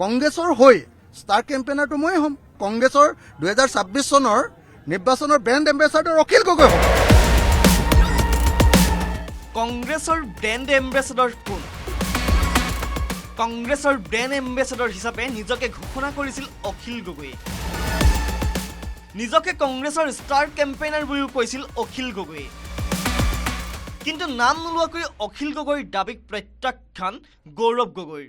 কংগ্ৰেছৰ হৈ ষ্টাৰ কেম্পেইনাৰটো ময়ে হ'ম। কংগ্ৰেছৰ 2026 চনৰ নিৰ্বাচনৰ ব্ৰেণ্ড এম্বেচাডৰ অখিল গগৈ হ'ব। কংগ্ৰেছৰ ব্ৰেণ্ড এম্বেচাডৰ কোন? কংগ্ৰেছৰ ব্ৰেণ্ড এম্বেচাডৰ হিচাপে নিজকে ঘোষণা কৰিছিল অখিল গগৈয়ে। নিজকে কংগ্ৰেছৰ ষ্টাৰ কেম্পেইনাৰ বুলিও কৈছিল অখিল গগৈয়ে। কিন্তু নাম নোলোৱাকৈ অখিল গগৈৰ দাবীক প্ৰত্যাখ্যান গৌৰৱ গগৈৰ।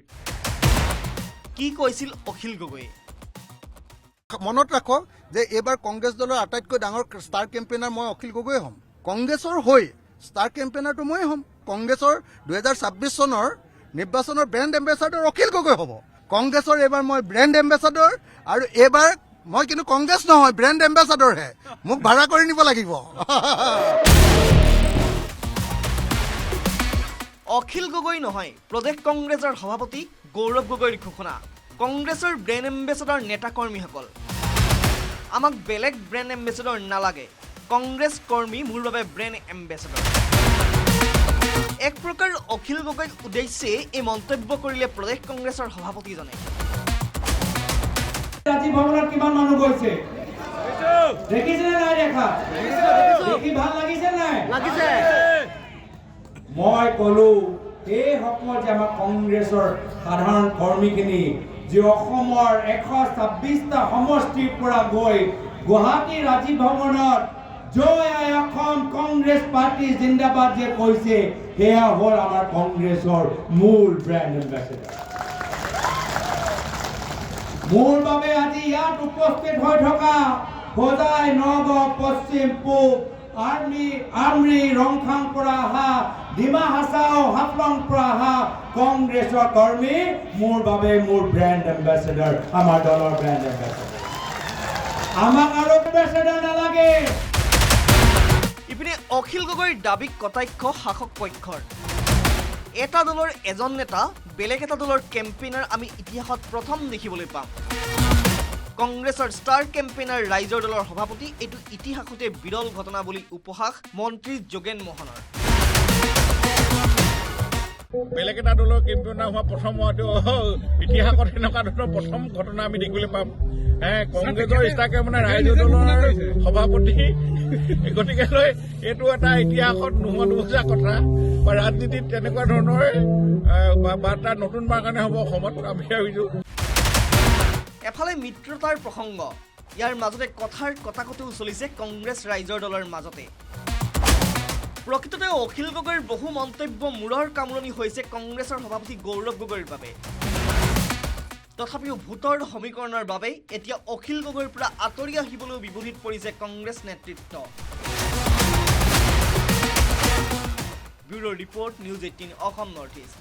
কি কৈছিল অখিল গগৈয়ে? মনত ৰাখক যে এইবাৰ কংগ্ৰেছ দলৰ আটাইতকৈ ডাঙৰ ষ্টাৰ কেম্পেইনাৰ মই অখিল গগৈ হ'ম। কংগ্ৰেছৰ হৈ ষ্টাৰ কেম্পেইনাৰটো ময়ে হ'ম। কংগ্ৰেছৰ 2026 চনৰ নিৰ্বাচনৰ ব্ৰেণ্ড এম্বেচাডৰ অখিল গগৈ হ'ব। কংগ্ৰেছৰ এইবাৰ মই ব্ৰেণ্ড এম্বেচাডৰ, আৰু এইবাৰ মই কিন্তু কংগ্ৰেছ নহয়, ব্ৰেণ্ড এম্বেচাডৰহে। মোক ভাড়া কৰি নিব লাগিব। অখিল গগৈ নহয়, প্ৰদেশ কংগ্ৰেছৰ সভাপতি গৌৰৱ গগৈৰ ঘোষণা। কংগ্ৰেছৰ ব্ৰেণ্ড এম্বেচাডৰ নেতাকৰ্মীসকল, আমাক বেলেগ ব্ৰেণ্ড এম্বেচাডৰ নালাগে, কংগ্ৰেছ কৰ্মী মোৰ বাবে ব্ৰেণ্ড এম্বেচাডৰ। এক প্ৰকাৰ অখিল গগৈক উদ্দেশ্যে এই মন্তব্য কৰিলে প্ৰদেশ কংগ্ৰেছৰ সভাপতিজনে। ৰাজীৱ ভৱনত কিমান মানুহ গৈছে দেখিছে নাই? দেখা দেখি ভাল লাগিছে নাই? লাগিছে। মই কলো এই সকল যে আমাৰ কংগ্ৰেছৰ সাধাৰণ কৰ্মীখিনি যে অসমৰ 126টা সমষ্টিৰ পৰা গৈ গুৱাহাটী ৰাজীৱ ভৱনত জয় আই অসম কংগ্ৰেছ পাৰ্টি জিন্দাবাদ যে কৈছে, সেয়া হ'ল আমাৰ কংগ্ৰেছৰ মূল ব্ৰেণ্ড এম্বেচাডৰ। মোৰ বাবে আজি ইয়াত উপস্থিত হৈ থকা হোজাই, নগাঁও, পশ্চিম পূব, আমৰি, ৰংখাং পৰা অহা, ডিমা হাছাও, হাফলং পৰা অহা কংগ্ৰেছৰ কৰ্মী মোৰ বাবে মোৰ ব্ৰেণ্ড এম্বেচাডৰ, আমাৰ দলৰ ব্ৰেণ্ড এম্বেচাডৰ। আমাক আৰু এম্বেচাডৰ নালাগে। ইপিনে অখিল গগৈৰ দাবীক কটাক্ষ শাসক পক্ষৰ। এটা দলৰ এজন নেতা বেলেগ এটা দলৰ কেম্পেইনাৰ আমি ইতিহাসত প্ৰথম দেখিবলৈ পাম। কংগ্ৰেছৰ ষ্টাৰ কেম্পেইনাৰ ৰাইজৰ দলৰ সভাপতি, এইটো ইতিহাসতে বিৰল ঘটনা বুলি উপহাস মন্ত্ৰী যোগেন মোহনৰ। বেলেগ এটা দলৰ কেম্পেইনাৰ হোৱা প্ৰথম ইতিহাসত এনেকুৱা ধৰণৰ প্ৰথম ঘটনা আমি দেখিবলৈ পাম। কংগ্ৰেছৰ ষ্টাৰ কেম্পেইনাৰ ৰাইজৰ দলৰ সভাপতি, গতিকেলৈ এইটো এটা ইতিহাসত নোহোৱা নুবুজা কথা বা ৰাজনীতিত তেনেকুৱা ধৰণৰ বাৰ্তা নতুনবাৰ কাৰণে হ'ব অসমত, আমি ভাবিছোঁ। এফালে মিত্ৰতাৰ প্ৰসংগ, ইয়াৰ মাজতে কথাৰ কটাকটিও চলিছে কংগ্ৰেছ ৰাইজৰ দলৰ মাজতে। প্ৰকৃততে অখিল গগৈৰ বহু মন্তব্য মূৰৰ কামৰণি হৈছে কংগ্ৰেছৰ সভাপতি গৌৰৱ গগৈৰ বাবে। তথাপিও ভোটৰ সমীকৰণৰ বাবে এতিয়া অখিল গগৈৰ পৰা আঁতৰি আহিবলৈও বিবুধিত পৰিছে কংগ্ৰেছ নেতৃত্ব। Bureau' report, news 18 Assam north east.